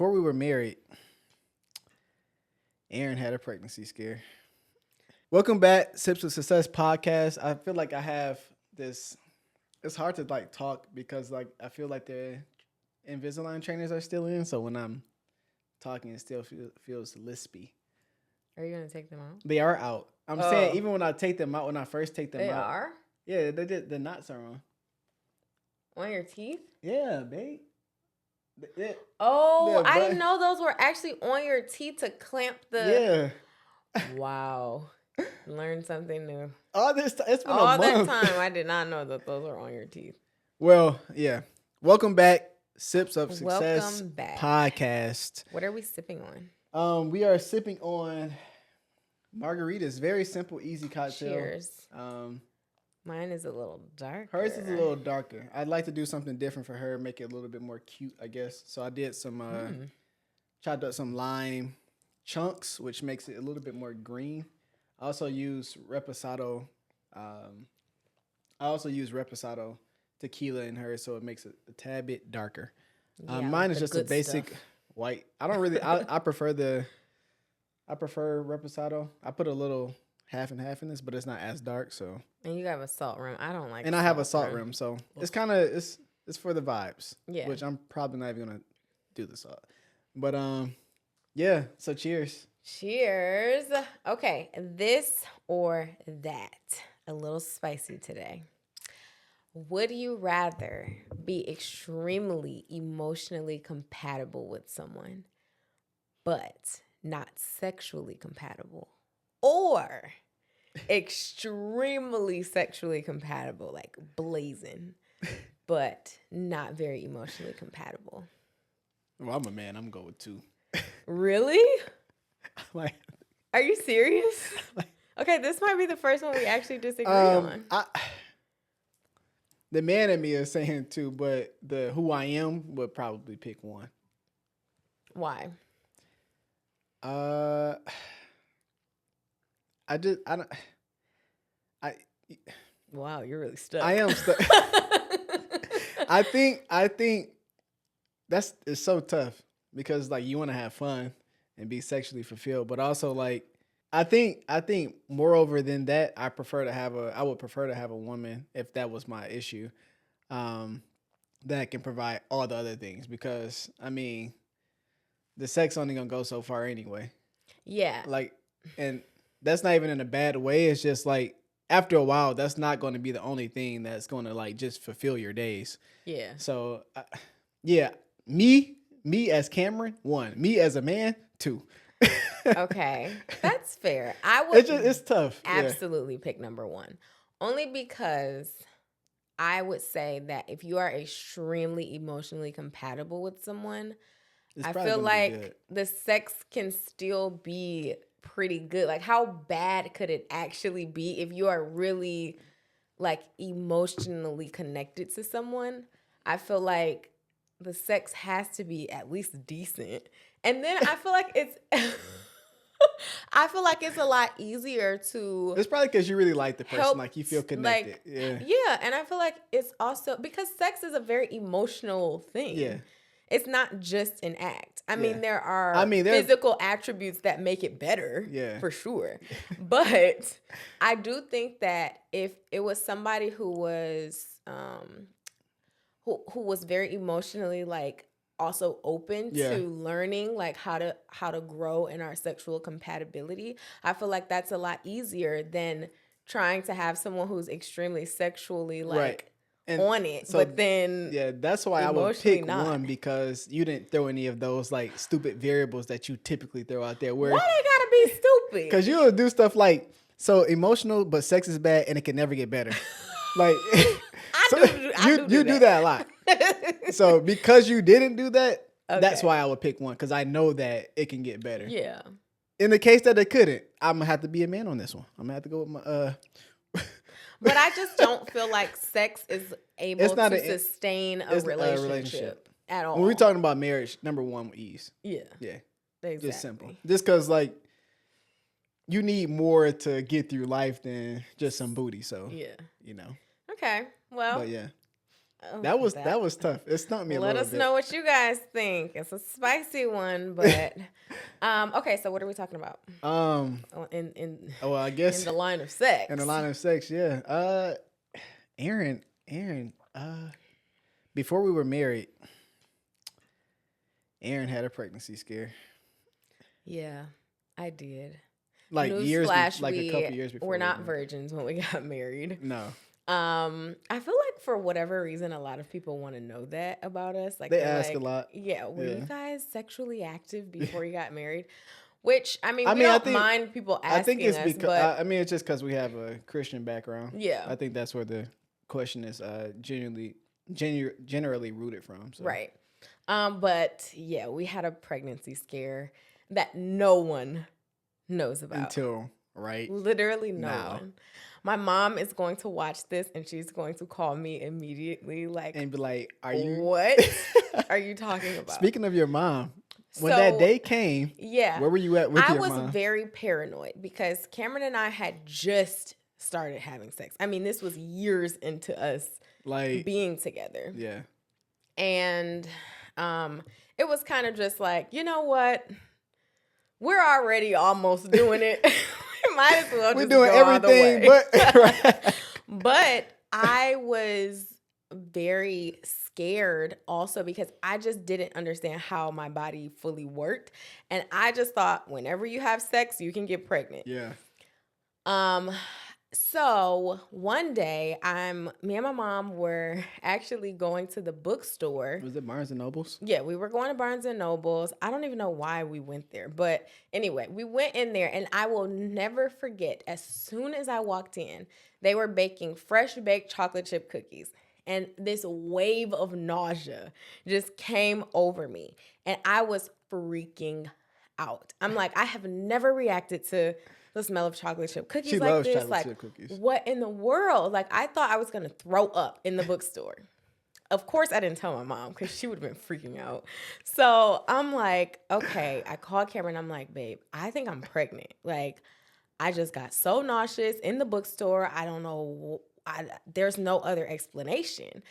before we were married, Aaron had a pregnancy scare. Welcome back, Sips of Success podcast. I feel like I have this. It's hard to like talk because like I feel like the Invisalign trainers are still in. So when I'm talking, it still feels lispy. Are you gonna take them out? They are out. I'm saying even when I take them out, when I first take them out, they are. Yeah, they did. The knots are on. On your teeth? Yeah, babe. I didn't know those were actually on your teeth to clamp the. Yeah. Wow. Learned something new. All this time, it's been all a month. that time, I did not know that those were on your teeth. Well, yeah. Welcome back, Sips of Success Welcome back. podcast. What are we sipping on? We are sipping on Margaritas. Very simple, easy cocktail. Cheers. Mine is a little darker. Hers is a little darker. I'd like to do something different for her, make it a little bit more cute, I guess. So I did some, chopped up some lime chunks, which makes it a little bit more green. I also use Reposado. Tequila in hers, so it makes it a tad bit darker. Mine is just a basic white. I don't really. I prefer Reposado. I put a little half and half in this, but it's not as dark. So. And you have a salt rim. I don't like. And I have a salt rim, so it's kind of it's for the vibes. Yeah. Which I'm probably not even gonna do the salt, but yeah. So cheers. Cheers. Okay, this or that. A little spicy today. Would you rather be extremely emotionally compatible with someone, but not sexually compatible? Or extremely sexually compatible, like blazing, but not very emotionally compatible? Well, I'm a man. I'm going with two. Really? Like, are you serious? Okay, this might be the first one we actually disagree on. The man in me is saying two, but the who I am would probably pick one. Why? Wow, you're really stuck. I am stuck. I think it's so tough because like you want to have fun and be sexually fulfilled, but also like I think moreover than that, I would prefer to have a woman if that was my issue, that can provide all the other things, because I mean the sex only gonna go so far anyway. Yeah. Like, and that's not even in a bad way. It's just like after a while, that's not going to be the only thing that's going to like just fulfill your days. Yeah. So, yeah, me as Cameron, one. Me as a man, two. Okay, that's fair. I would. It's tough. Absolutely pick number one, only because I would say that if you are extremely emotionally compatible with someone, I feel like the sex can still be pretty good. Like, how bad could it actually be if you are really like emotionally connected to someone? I feel like the sex has to be at least decent. And then I feel like it's a lot easier to. It's probably because you really like the person, like you feel connected. Like, yeah, and I feel like it's also because sex is a very emotional thing. Yeah. It's not just an act. I mean, there are physical attributes that make it better, for sure. But I do think that if it was somebody who was who was very emotionally like also open to learning like how to grow in our sexual compatibility, I feel like that's a lot easier than trying to have someone who's extremely sexually like on it, so, but then that's why I would pick one, because you didn't throw any of those like stupid variables that you typically throw out there. Where why they gotta be stupid? Because you'll do stuff like so emotional, but sex is bad and it can never get better. Like you do that a lot. So because you didn't do that, that's why I would pick one, because I know that it can get better. Yeah. In the case that it couldn't, I'm gonna have to be a man on this one. I'm gonna have to go with my But I just don't feel like sex is able to sustain a relationship at all. When we're talking about marriage, number one, ease. Yeah. Yeah. Exactly. Just simple. Just because, like, you need more to get through life than just some booty. So, you know. Okay. Well. But, yeah. Oh, that was tough. It stumped me a little bit. Let us know what you guys think. It's a spicy one, but okay. So what are we talking about? I guess in the line of sex. In the line of sex, yeah. Aaron. Before we were married, Aaron had a pregnancy scare. Yeah, I did. Like a couple years before. We're not virgins when we got married. No. I feel like for whatever reason, a lot of people want to know that about us. Like they ask a lot. Yeah, were you guys sexually active before you got married? Which we don't mind people asking. I think it's because it's just because we have a Christian background. Yeah, I think that's where the question is generally rooted from. So. Right. But yeah, we had a pregnancy scare that no one knows about until literally no one. My mom is going to watch this and she's going to call me immediately and be like, what are you talking about? Speaking of your mom, when that day came, where were you at with your mom? I was very paranoid because Cameron and I had just started having sex. I mean, this was years into us being together. Yeah. And it was kind of just like, you know what? We're already almost doing it. Might as well. We're doing everything, but I was very scared also because I just didn't understand how my body fully worked, and I just thought whenever you have sex, you can get pregnant. Yeah. So one day, me and my mom were actually going to the bookstore. Was it Barnes and Nobles? Yeah, we were going to Barnes and Nobles. I don't even know why we went there, but anyway, we went in there, and I will never forget. As soon as I walked in, they were baking fresh baked chocolate chip cookies, and this wave of nausea just came over me, and I was freaking out. I'm like, I have never reacted to the smell of chocolate chip cookies like this. Like, chip cookies. What in the world? Like, I thought I was going to throw up in the bookstore. Of course, I didn't tell my mom because she would have been freaking out. So I'm like, okay. I called Cameron. I'm like, babe, I think I'm pregnant. Like, I just got so nauseous in the bookstore. I don't know. There's no other explanation.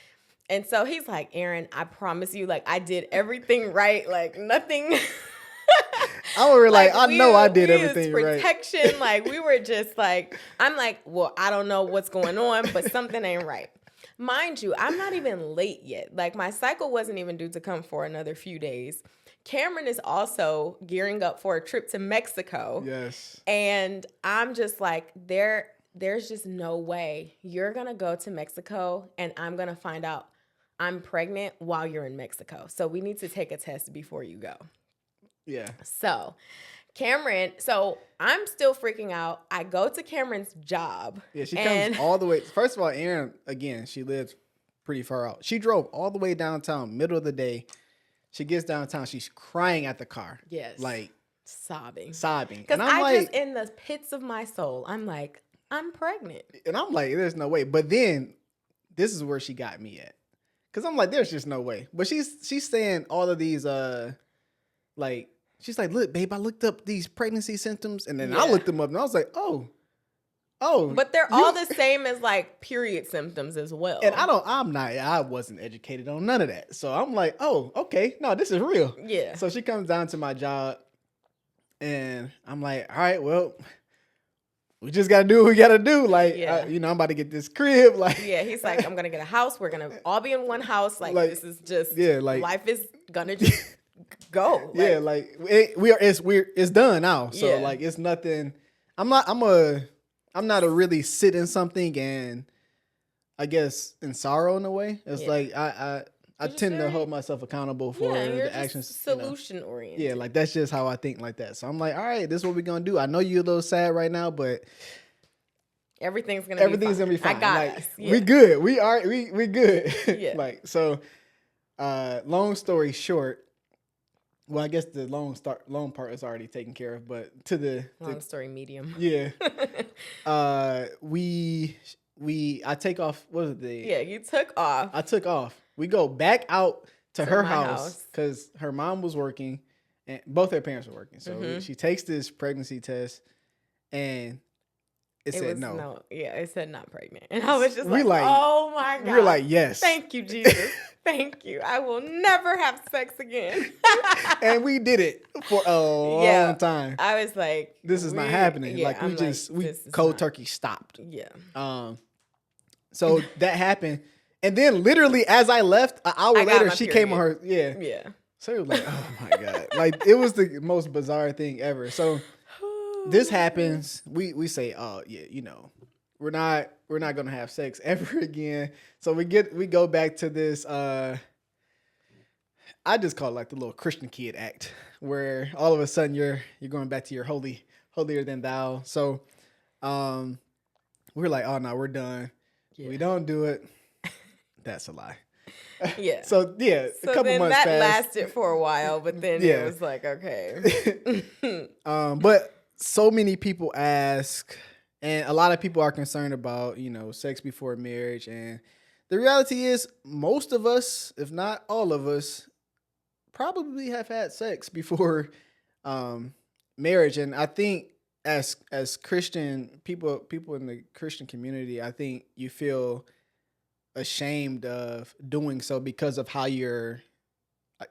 And so he's like, Aaron, I promise you, like, I did everything right. Like, nothing... I was like, I know I did everything right. Protection, like we were just like, I'm like, well, I don't know what's going on, but something ain't right. Mind you, I'm not even late yet. Like my cycle wasn't even due to come for another few days. Cameron is also gearing up for a trip to Mexico. Yes. And I'm just like, there's just no way you're gonna go to Mexico and I'm gonna find out I'm pregnant while you're in Mexico. So we need to take a test before you go. Yeah. So I'm still freaking out. I go to Cameron's job. Yeah, she comes all the way. First of all, Erin, again, she lives pretty far out. She drove all the way downtown, middle of the day. She gets downtown. She's crying at the car. Yes. Like sobbing. Because I just, in the pits of my soul, I'm like, I'm pregnant. And I'm like, there's no way. But then this is where she got me at. Because I'm like, there's just no way. But she's saying all of these, she's like, look, babe, I looked up these pregnancy symptoms, and then I looked them up, and I was like, oh. But they're all the same as like period symptoms as well. And I wasn't educated on none of that. So I'm like, oh, okay, no, this is real. Yeah. So she comes down to my job, and I'm like, all right, well, we just got to do what we got to do. Like, I'm about to get this crib. Like, he's like, I'm going to get a house. We're going to all be in one house. Like this is just, life is going to just go. Like, it's done now. So like, it's nothing. I'm not a really sit in something and I guess in sorrow in a way. It's like, I tend to hold myself accountable for the actions. Solution oriented. Yeah, like that's just how I think like that. So I'm like, all right, this is what we're gonna do. I know you're a little sad right now, but everything's gonna be fine. I got us. Yeah. We good. We good. Yeah. Like so. Long story short. Well, I guess the long part is already taken care of, but to the long story medium. Yeah. I take off. What was it? You took off. I took off. We go back out to her house because her mom was working and both her parents were working. So she takes this pregnancy test and it said no. Yeah, it said not pregnant. And I was just like, oh my God. We were like, yes. Thank you, Jesus. Thank you. I will never have sex again. And we did it for a long time. I was like, this is not happening. Yeah, like, we cold turkey stopped. Yeah. So that happened. And then literally as I left, an hour later, she came on her. Yeah. Yeah. So it was like, oh my God. Like, it was the most bizarre thing ever. So this happens. We say, oh yeah, you know, we're not gonna have sex ever again. So we go back to this. I just call it like the little Christian kid act, where all of a sudden you're going back to your holier than thou. So, we're like, oh no, we're done. Yeah. We don't do it. That's a lie. Yeah. So a couple months passed. That lasted for a while, but then it was like, okay. But so many people ask, and a lot of people are concerned about, you know, sex before marriage. And the reality is most of us, if not all of us, probably have had sex before marriage. And I think as Christian people in the Christian community, I think you feel ashamed of doing so because of how you're,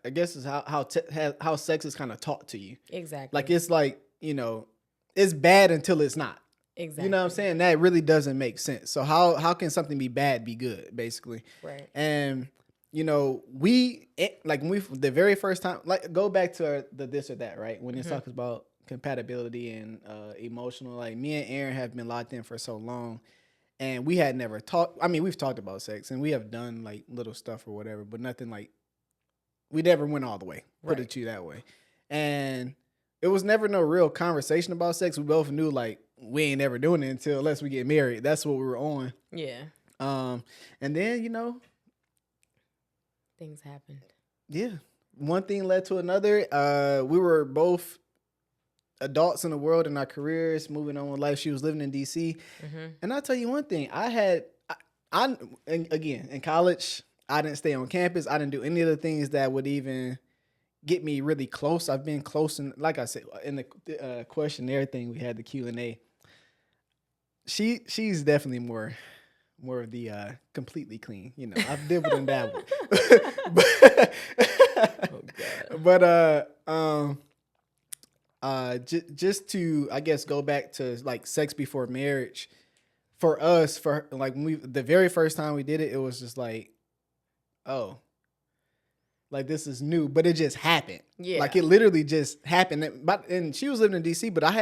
I guess is how sex is kind of taught to you. Exactly. Like, it's like, you know, it's bad until it's not. Exactly. You know what I'm saying? That really doesn't make sense. So how can something be bad be good, basically? Right. And, you know, the very first time, like, go back to the this or that, right? When it talks about compatibility and emotional, like, me and Aaron have been locked in for so long. And we had never talked. I mean, we've talked about sex and we have done like little stuff or whatever, but nothing like, we never went all the way. Put it to you that way. And it was never no real conversation about sex. We both knew like we ain't ever doing it unless we get married. That's what we were on. Yeah. And then, you know, things happened. Yeah. One thing led to another. We were both adults in the world in our careers, moving on with life. She was living in DC. And I'll tell you one thing, again, in college, I didn't stay on campus. I didn't do any of the things that would even get me really close. I've been close, and like I said, in the questionnaire thing, we had the Q&A. She's definitely more of the completely clean. You know, I've dabbled and dabbled. Just to, I guess, go back to like sex before marriage, for us, the very first time we did it, it was just like, oh, like this is new, but it just happened. Yeah, like it literally just happened. And she was living in DC, but I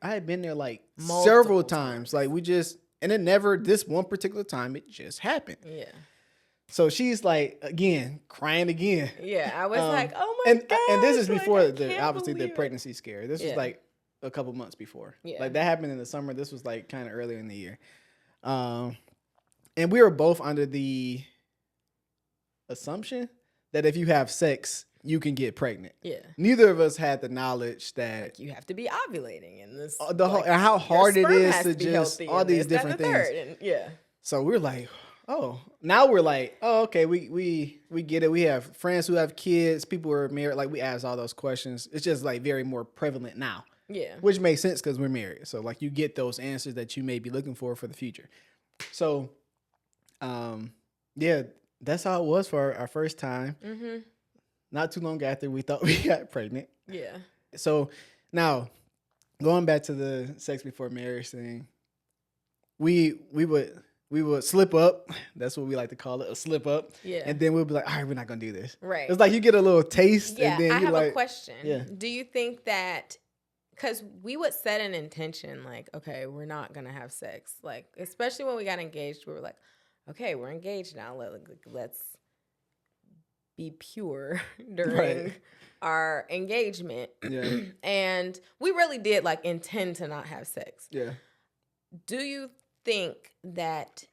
had been there like several times. Like and it never, this one particular time, it just happened. Yeah. So she's like, again, crying again. Yeah, I was like, oh my God. And this is before obviously the pregnancy scare. This was like a couple months before. Yeah. Like that happened in the summer. This was like kind of earlier in the year. And we were both under the assumption that if you have sex, you can get pregnant. Yeah. Neither of us had the knowledge that like you have to be ovulating in this. How hard it is to just all these different things. So we're like, oh, now we're like, oh, okay, we get it. We have friends who have kids, people who are married. Like, we ask all those questions. It's just like very more prevalent now. Yeah. Which makes sense because we're married. So like you get those answers that you may be looking for the future. So, yeah, that's how it was for our first time. Mm-hmm. Not too long after we thought we got pregnant. Yeah. So now, going back to the sex before marriage thing, we would slip up. That's what we like to call it, a slip up. Yeah. And then we'll be like, all right, we're not going to do this. Right. It's like you get a little taste. Yeah, and then I have a question. Yeah. Do you think that, because we would set an intention like, okay, we're not going to have sex. Like, especially when we got engaged, we were like, okay, we're engaged now. Let's be pure during our engagement. Yeah. And we really did like intend to not have sex. Yeah. Do you think that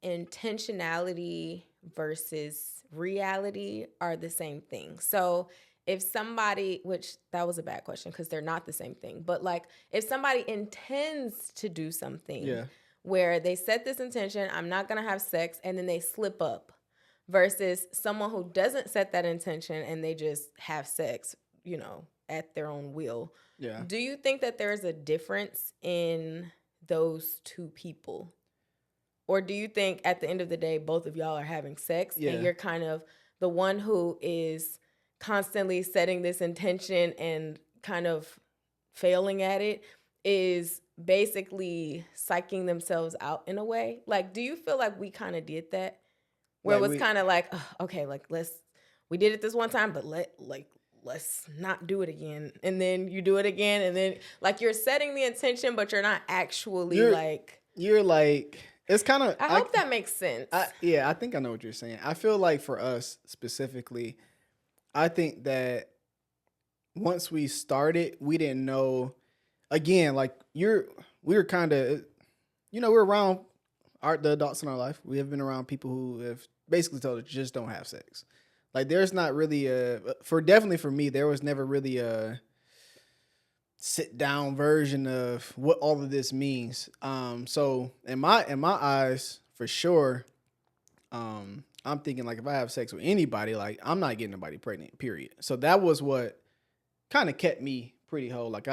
intentionality versus reality are the same thing? So if somebody, which that was a bad question because they're not the same thing, but like if somebody intends to do something where they set this intention, I'm not going to have sex, and then they slip up, versus someone who doesn't set that intention and they just have sex, you know, at their own will. Yeah. Do you think that there's a difference in those two people? Or do you think at the end of the day, both of y'all are having sex and you're kind of the one who is constantly setting this intention and kind of failing at it is basically psyching themselves out in a way? Like, do you feel like we kind of did that? Where like it was kind of like, oh, okay, like we did it this one time, but let's not do it again. And then you do it again. And then like you're setting the intention, but you're not actually you're like, it's kind of, I hope that makes sense. I think I know what you're saying. I feel like for us specifically, I think that once we started, we didn't know, again, like we were kind of, we're around the adults in our life. We have been around people who have basically told us just don't have sex. Like there's not really definitely for me, there was never really a sit down version of what all of this means. So in my eyes, for sure, I'm thinking like if I have sex with anybody, like I'm not getting nobody pregnant, period. So that was what kind of kept me pretty whole. Like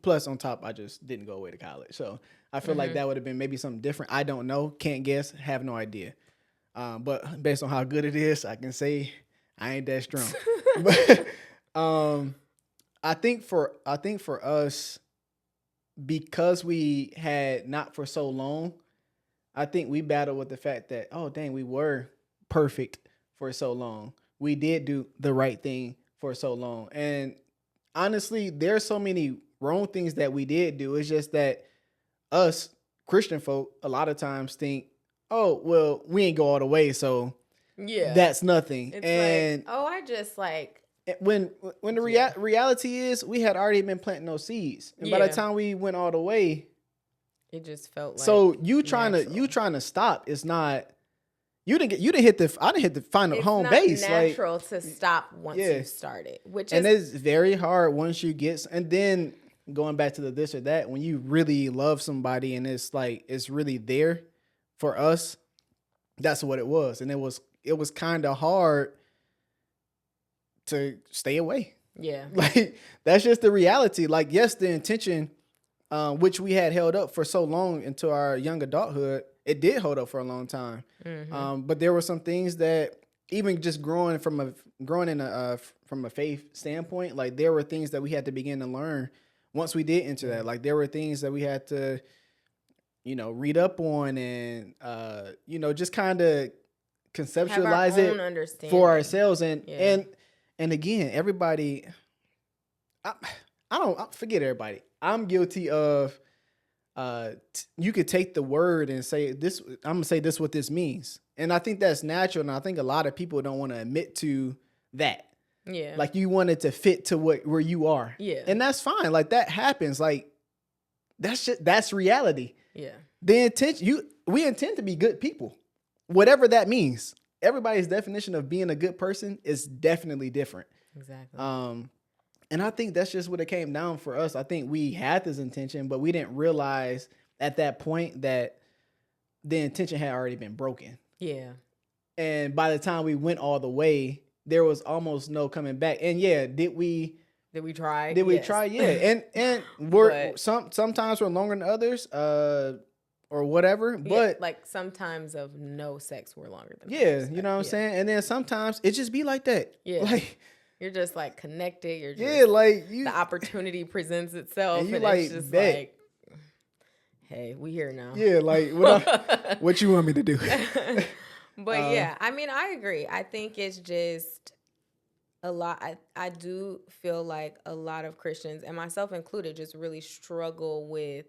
plus on top, I just didn't go away to college. So I feel like that would have been maybe something different. I don't know. Can't guess. Have no idea. But based on how good it is, I can say I ain't that strong. But I think for us, because we had not for so long, I think we battled with the fact that, oh dang, we were perfect for so long. We did do the right thing for so long. And honestly, there's so many wrong things that we did do. It's just that us Christian folk a lot of times think, oh, well, we ain't go all the way, so that's nothing. It's and like, oh, I just like when the reality is we had already been planting those seeds, and by the time we went all the way, it just felt like so you trying to stop. It's not. I didn't hit the final home base. It's not natural to stop once you started, and it's very hard once you get. And then going back to the this or that, when you really love somebody and it's like it's really there for us, that's what it was, and it was kind of hard to stay away. Yeah, like that's just the reality. Like yes, the intention, which we had held up for so long into our young adulthood. It did hold up for a long time, but there were some things that even just growing from a faith standpoint, like there were things that we had to begin to learn once we did enter that. Like there were things that we had to, read up on and just kind of conceptualize it for ourselves. And again, everybody, I forget everybody. I'm guilty of. You could take the word and say this. I'm gonna say this what this means, and I think that's natural. And I think a lot of people don't want to admit to that. Yeah, like you want it to fit to where you are. Yeah, and that's fine. Like that happens. Like that's reality. Yeah, the intention. We intend to be good people, whatever that means. Everybody's definition of being a good person is definitely different. Exactly. And I think that's just what it came down for us. I think we had this intention, but we didn't realize at that point that the intention had already been broken. Yeah. And by the time we went all the way, there was almost no coming back. And did we try? We try? Yeah. And we're sometimes we're longer than others, or whatever. But like sometimes of no sex we're longer than others. You know what I'm saying? And then sometimes it just be like that. Yeah. Like you're just like connected. You're just the opportunity presents itself, and it's just like, hey, we here now. Yeah, like what you want me to do? But I mean, I agree. I think it's just a lot. I do feel like a lot of Christians, and myself included, just really struggle with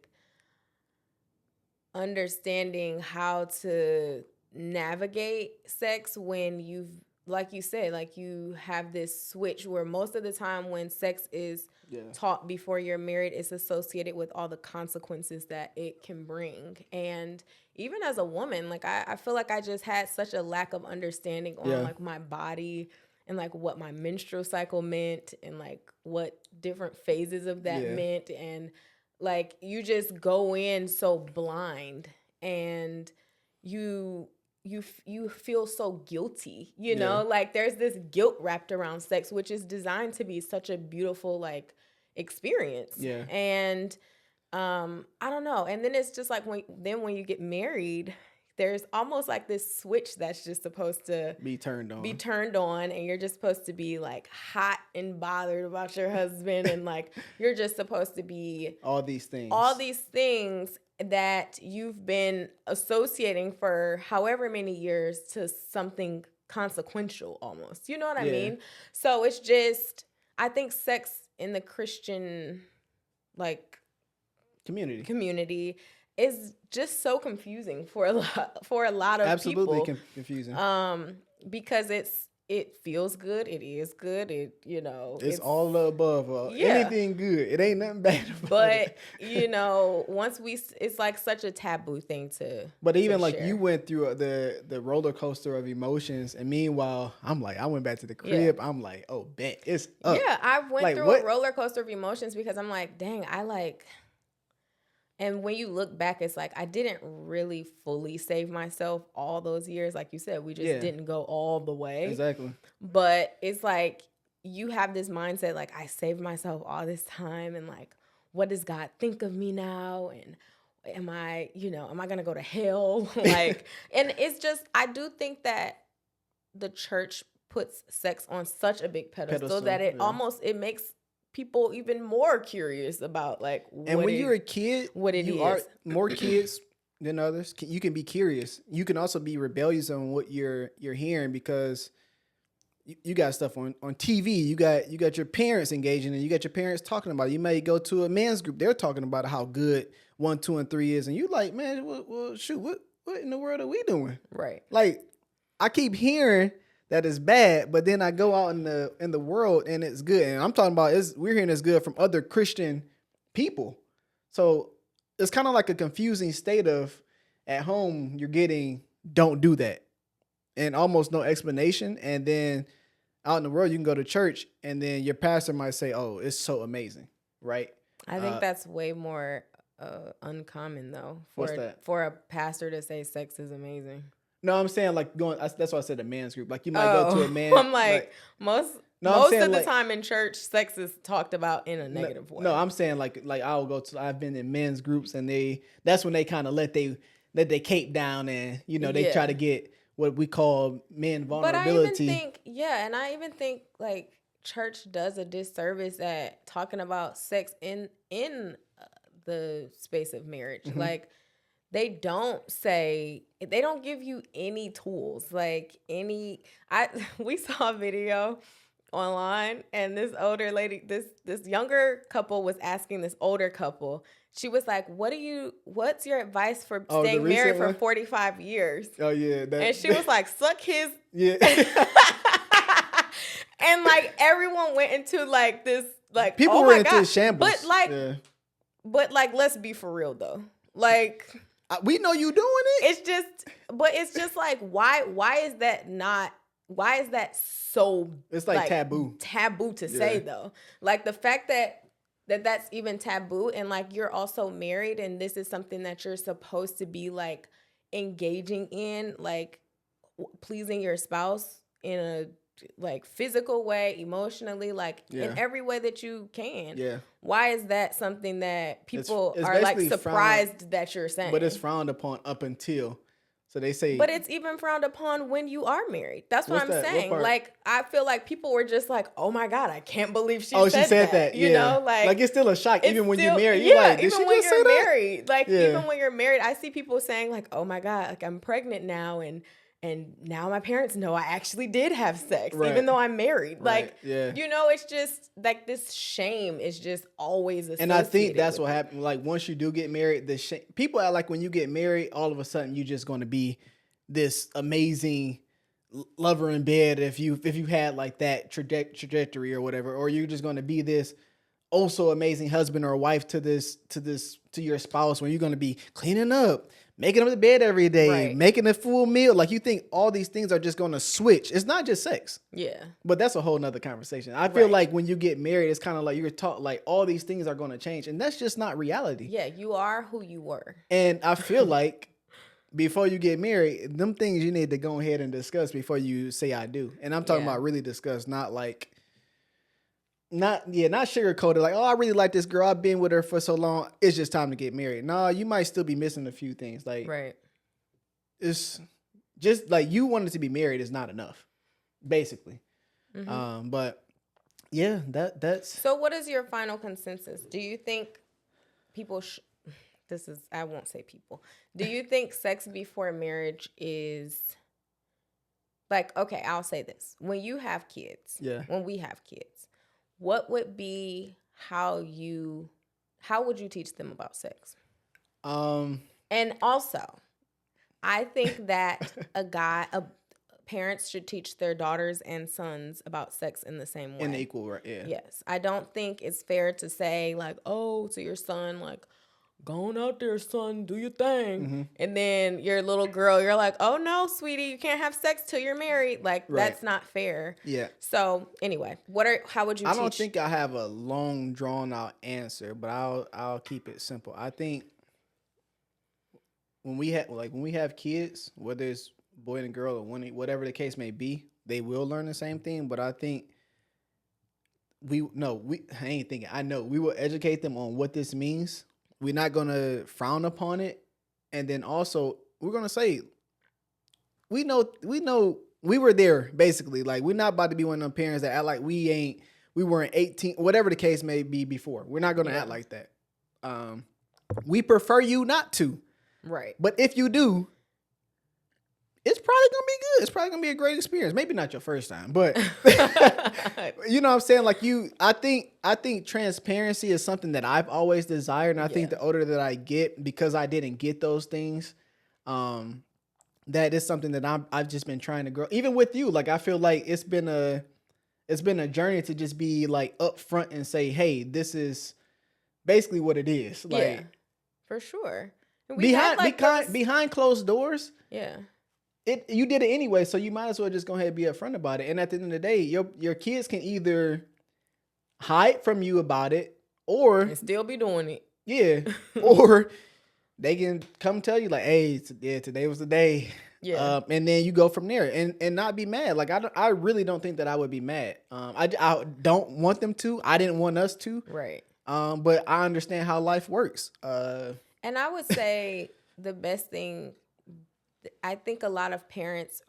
understanding how to navigate sex when you've, like you said, like you have this switch where most of the time when sex is taught before you're married, it's associated with all the consequences that it can bring. And even as a woman, like I feel like I just had such a lack of understanding on like my body and like what my menstrual cycle meant and like what different phases of that meant. And like you just go in so blind and you feel so guilty, you know, like there's this guilt wrapped around sex, which is designed to be such a beautiful like experience. Yeah. And I don't know. And then it's just like when you get married, there's almost like this switch that's just supposed to be turned on, and you're just supposed to be like hot and bothered about your husband, and like you're just supposed to be all these things that you've been associating for however many years to something consequential almost. You know what I mean? So it's just, I think sex in the Christian like community is just so confusing for a lot of absolutely people. Confusing. Because it feels good, it is good, it's all the above. Anything good, it ain't nothing bad about it. But once it's like such a taboo thing to. But even to like share. You went through the roller coaster of emotions, and meanwhile, I'm like, I went back to the crib. I'm like, oh, bet it's up. Yeah, I went through a roller coaster of emotions because I'm like, dang, and when you look back, it's like I didn't really fully save myself all those years. Like you said, we just didn't go all the way. Exactly. But it's like you have this mindset, like I saved myself all this time, and like, what does God think of me now? And am I going to go to hell? Like, and it's just, I do think that the church puts sex on such a big pedestal that it makes people even more curious about like and when you're a kid, you are more kids than others. You can be curious. You can also be rebellious on what you're hearing, because you got stuff on TV. You got your parents engaging, and you got your parents talking about it. You may go to a men's group. They're talking about how good 1, 2, and 3 is, and you like, man, well, shoot, what in the world are we doing? Right. Like, I keep hearing that is bad, but then I go out in the world and it's good. And I'm talking about we're hearing it's good from other Christian people. So it's kind of like a confusing state of, at home you're getting don't do that and almost no explanation. And then out in the world you can go to church and then your pastor might say, oh, it's so amazing, right? I think that's way more uncommon though. For a pastor to say sex is amazing. No, I'm saying like that's why I said a man's group. Like you might go to a man. I'm like most of the time in church, sex is talked about in a negative way. No, I'm saying like I've been in men's groups, and that's when they kind of let they cape down, and they try to get what we call men vulnerability. But I even think like church does a disservice at talking about sex in the space of marriage. Mm-hmm. Like, they don't give you any tools, we saw a video online, and this older lady, this younger couple was asking this older couple, she was like, what's your advice for staying married for 45 years? Oh yeah. And she was like, suck his. Yeah. And like everyone went into like this, like, people were into shambles. But like, let's be for real though. Like, we know you doing it. It's just like, why is that so? It's like taboo to say though. Like the fact that's even taboo, and like you're also married, and this is something that you're supposed to be like engaging in, like pleasing your spouse in a like physical way, emotionally, like in every way that you can. Yeah. Why is that something that people are like surprised that you're saying? But it's frowned upon up until. So they say. But it's even frowned upon when you are married. That's what I'm saying. Like, I feel like people were just like, oh my God, I can't believe she said that. You know, like it's still a shock even when you're married. You're like, did even she when just say you're that? married. Like even when you're married, I see people saying like, oh my God, like I'm pregnant now, and now my parents know I actually did have sex, even though I'm married. Right. Like, it's just like this shame is just always associated. And I think that's what happened. Like once you do get married, people are like, when you get married, all of a sudden you're just going to be this amazing lover in bed. If you had like that trajectory or whatever, or you're just going to be this also amazing husband or wife to your spouse, when you're going to be cleaning up, making up the bed every day, making a full meal. Like you think all these things are just going to switch. It's not just sex. Yeah. But that's a whole nother conversation. I feel like when you get married, it's kind of like you're taught like all these things are going to change. And that's just not reality. Yeah. You are who you were. And I feel like before you get married, them things you need to go ahead and discuss before you say I do. And I'm talking about really discuss, not like not sugarcoated. Like, oh, I really like this girl. I've been with her for so long. It's just time to get married. No, you might still be missing a few things. Like, right. It's just like you wanted to be married is not enough, basically. But yeah, that's. So, what is your final consensus? Do you think people? I won't say people. Do you think sex before marriage is like, okay? I'll say this: when you have kids, when we have kids, what would be how would you teach them about sex? And also, I think that parents should teach their daughters and sons about sex in the same way. In the equal, right? Yeah. Yes. I don't think it's fair to say, like, oh, to your son, like, go on out there, son, do your thing. And then your little girl, you're like, oh, no, sweetie, you can't have sex till you're married. Like, that's not fair. Yeah. So, anyway, how would you teach? I don't think I have a long, drawn-out answer, but I'll keep it simple. I think when we have kids, whether it's boy and girl or whatever the case may be, they will learn the same thing. But I think I know we will educate them on what this means. We're not gonna frown upon it, and then also we're gonna say we know we were there basically. Like, we're not about to be one of them parents that act like we weren't 18, whatever the case may be before. We're not gonna act like that. We prefer you not to. Right. But if you do, it's probably going to be good. It's probably going to be a great experience. Maybe not your first time, but you know what I'm saying? Like, I think transparency is something that I've always desired. And I think the older that I get, because I didn't get those things, that is something that I've just been trying to grow. Even with you, like, I feel like it's been a journey to just be like upfront and say, hey, this is basically what it is. Like, yeah, for sure. Behind closed doors. Yeah. You did it anyway, so you might as well just go ahead and be upfront about it. And at the end of the day, your kids can either hide from you about it and still be doing it. Yeah. Or they can come tell you like, hey, today was the day. Yeah. And then you go from there and not be mad. Like, I really don't think that I would be mad. I don't want them to. I didn't want us to. Right. But I understand how life works. And I would say the best thing, I think a lot of parents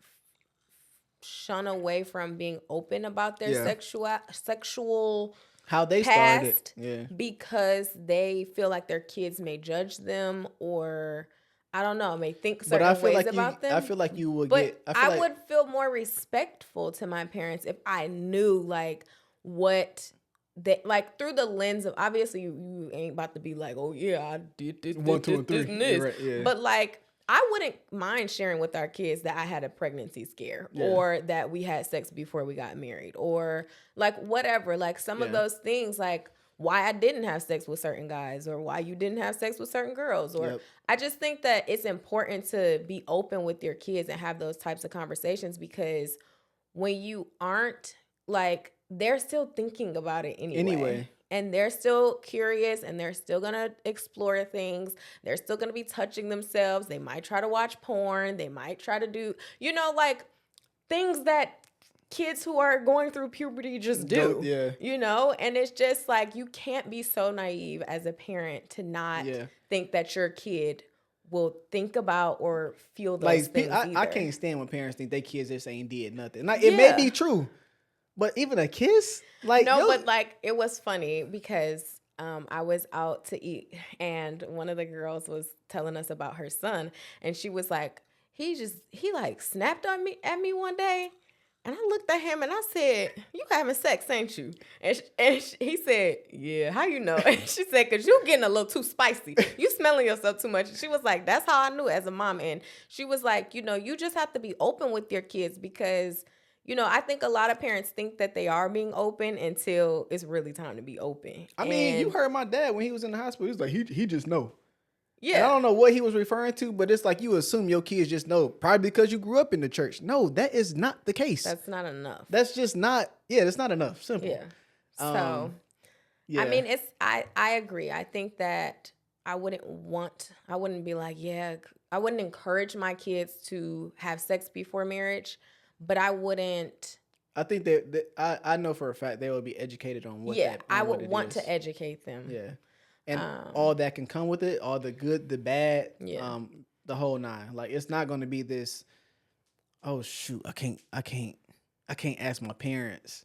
shun away from being open about their sexual how they past started. because they feel like their kids may judge them, or I don't know, may think certain ways about them. I feel like you would I would feel more respectful to my parents if I knew like what they like through the lens of, obviously you ain't about to be like, oh yeah, I did this, 1, 2, and 3. this, and this. Right, yeah. But like, I wouldn't mind sharing with our kids that I had a pregnancy scare or that we had sex before we got married or like whatever. Like some of those things, like why I didn't have sex with certain guys or why you didn't have sex with certain girls. Or I just think that it's important to be open with your kids and have those types of conversations, because when you aren't, like, they're still thinking about it anyway. And they're still curious and they're still going to explore things. They're still going to be touching themselves. They might try to watch porn. They might try to do, like things that kids who are going through puberty just do, and it's just like, you can't be so naive as a parent to not think that your kid will think about or feel those things either. I can't stand when parents think their kids just ain't did nothing. Like, it may be true. But even a kiss? Like, no, but like, it was funny because I was out to eat and one of the girls was telling us about her son, and she was like, he like snapped at me one day, and I looked at him and I said, you having sex, ain't you? And he said, yeah, how you know? And she said, because you getting a little too spicy. You smelling yourself too much. And she was like, that's how I knew as a mom. And she was like, you just have to be open with your kids, because I think a lot of parents think that they are being open until it's really time to be open. I mean, you heard my dad when he was in the hospital. He was like, he just know. Yeah. And I don't know what he was referring to, but it's like you assume your kids just know, probably because you grew up in the church. No, that is not the case. That's not enough. That's just not, that's not enough. Simple. Yeah. So, I mean, I agree. I think that I wouldn't be like, I wouldn't encourage my kids to have sex before marriage. But I wouldn't I think that I know for a fact they will be educated on what. Yeah, I would want to educate them. Yeah, and all that can come with it, all the good, the bad, the whole nine. Like it's not going to be this. Oh shoot, I can't ask my parents.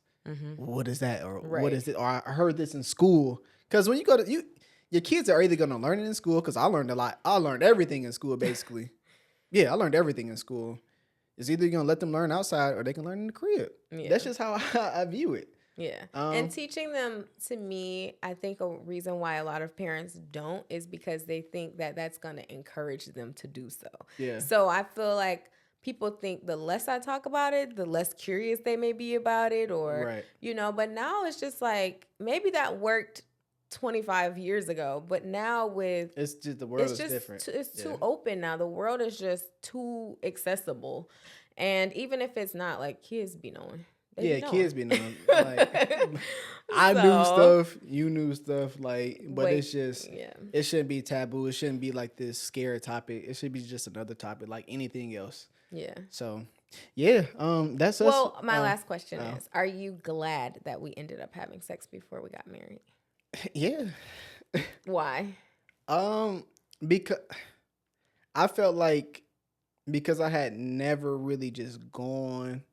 What is that, or what is it, or I heard this in school. Because when you go to your kids are either going to learn it in school. Because I learned a lot. I learned everything in school basically. Yeah, I learned everything in school. It's either you're going to let them learn outside or they can learn in the crib. Yeah. That's just how I view it. Yeah. And teaching them, to me, I think a reason why a lot of parents don't is because they think that that's going to encourage them to do so. Yeah. So I feel like people think the less I talk about it, the less curious they may be about it, or, but now it's just like, maybe that worked 25 years ago, but now it's just the world is different. It's too open now. The world is just too accessible. And even if it's not, like, kids be knowing. Kids be knowing. Like, I knew stuff, you knew stuff, like, but it's just, it shouldn't be taboo. It shouldn't be like this scary topic. It should be just another topic like anything else. Yeah. So, that's us. Well, my last question is, are you glad that we ended up having sex before we got married? Yeah. Why? Because I felt like, because I had never really just gone,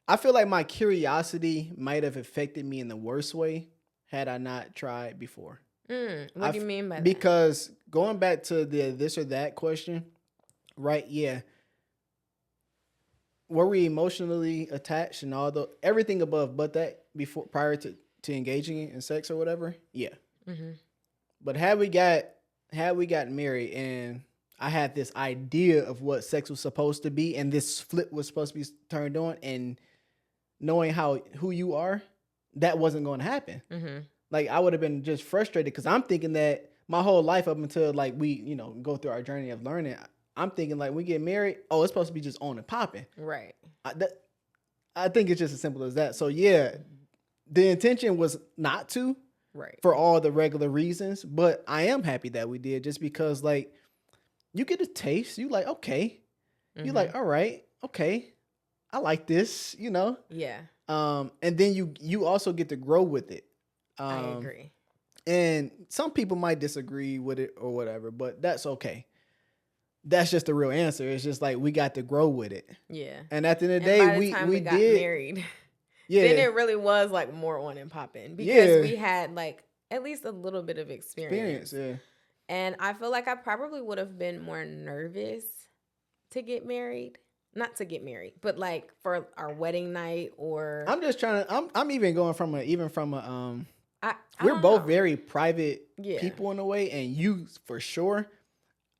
I feel like my curiosity might have affected me in the worst way had I not tried before. What do you mean by that? Because going back to the this or that question, right? Yeah. Were we emotionally attached and everything above but that prior to engaging in sex or whatever? Yeah. But had we gotten married and I had this idea of what sex was supposed to be and this flip was supposed to be turned on, and knowing who you are, that wasn't going to happen. Like I would have been just frustrated because I'm thinking that my whole life up until like we, go through our journey of learning, I'm thinking like we get married, it's supposed to be just on and popping. Right. I think it's just as simple as that. So yeah, the intention was not to, right, for all the regular reasons, but I am happy that we did, just because like you get a taste, you like, okay, you like, all right, okay, I like this, Yeah. And then you also get to grow with it. I agree. And some people might disagree with it or whatever, but that's okay. That's just the real answer. It's just like we got to grow with it. Yeah. And at the end of the day, we got married. Yeah. Then it really was like more on and popping because we had like at least a little bit of experience. Yeah. And I feel like I probably would have been more nervous to get married. Not to get married, but like for our wedding night, or I'm just trying to I'm even going from we're both very private people in a way, and you for sure.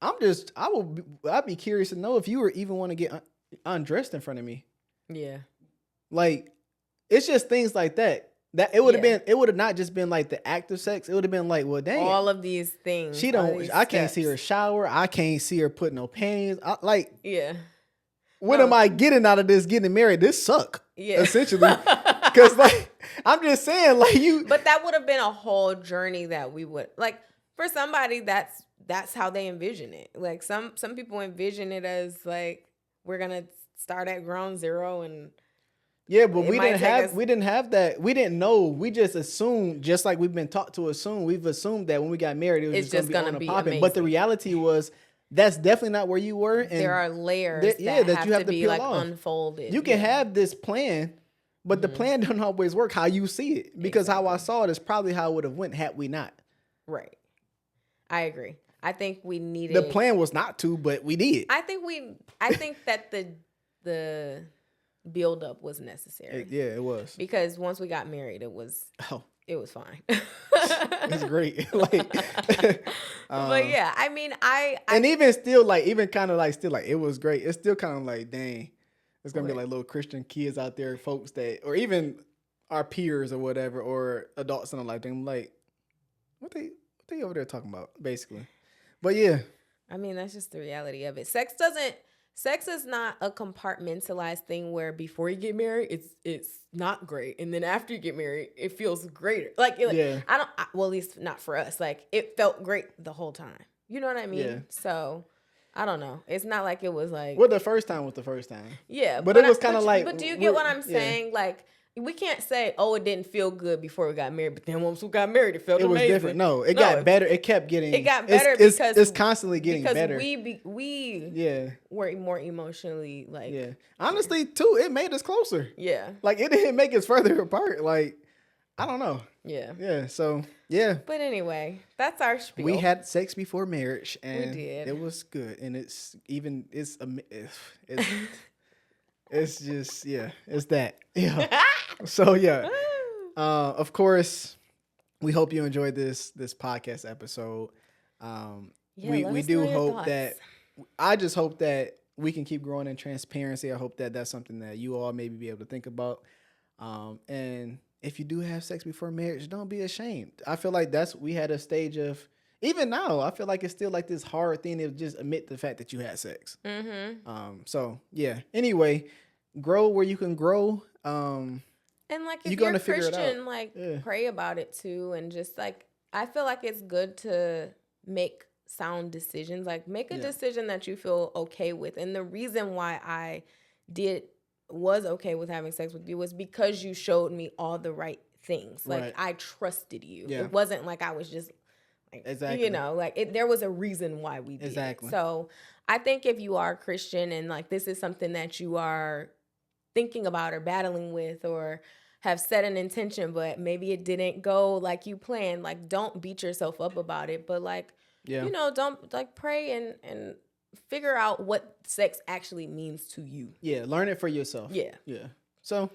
I'd be curious to know if you were even want to get undressed in front of me. Yeah. Like, it's just things like that. That it would have not just been like the act of sex. It would have been like, well, dang. All of these things. I can't see her shower. I can't see her put no panties. Yeah. What am I getting out of this getting married? This suck. Yeah. Essentially. Because like, I'm just saying like you. But that would have been a whole journey that we would like for somebody that's how they envision it. Like some people envision it as like we're gonna start at ground zero and but we didn't have that. We didn't know. We just assumed, just like we've been taught to assume. We've assumed that when we got married, it was just gonna be popping. But the reality was that's definitely not where you were. And there are layers that you have to be like off. Unfolded. You can have this plan, but the plan don't always work how you see it. Because how I saw it is probably how it would have went had we not. Right. I agree. I think we needed. The plan was not to, but we did. I think that the build up was necessary. It was. Because once we got married, it was fine. It's great. Like, but yeah, I mean, and even still, like, it was great. It's still kind of like, dang, it's gonna be like little Christian kids out there, folks that, or even our peers or whatever, or adults and like them, like, what they over there talking about, basically. But yeah, I mean, that's just the reality of it. Sex is not a compartmentalized thing where before you get married, it's not great, and then after you get married, it feels greater. Like at least not for us. Like it felt great the whole time. You know what I mean? Yeah. So I don't know. It's not like it was like. Well, the first time was the first time. Yeah, but it was kind of like. But do you get what I'm saying? Like, we can't say, "Oh, it didn't feel good before we got married," but then once we got married, it felt amazing. It was different. No, it got better. It kept getting. It got better because it's constantly getting better. We were more emotionally like. Yeah, honestly, too, it made us closer. Yeah, like it didn't make us further apart. Like, I don't know. Yeah. Yeah. So yeah. But anyway, that's our spiel. We had sex before marriage, and we did. It was good, and it's just it's that. Yeah. So yeah. Of course, we hope you enjoyed this podcast episode. We do hope that. I just hope that we can keep growing in transparency. I hope that that's something that you all maybe be able to think about. And if you do have sex before marriage, don't be ashamed. I feel like we had a stage of, even now, I feel like it's still like this hard thing to just admit the fact that you had sex. Mm-hmm. So yeah. Anyway, grow where you can grow. And like if you're Christian, like pray about it too, and just like I feel like it's good to make sound decisions. Like make a decision that you feel okay with. And the reason why I was okay with having sex with you was because you showed me all the right things. Like I trusted you. Yeah. It wasn't like I was just like, exactly. Like there was a reason why we did. Exactly. So I think if you are Christian and like this is something that you are thinking about or battling with or have set an intention, but maybe it didn't go like you planned, like don't beat yourself up about it, but like, don't like pray and figure out what sex actually means to you. Yeah, learn it for yourself. Yeah. Yeah. So,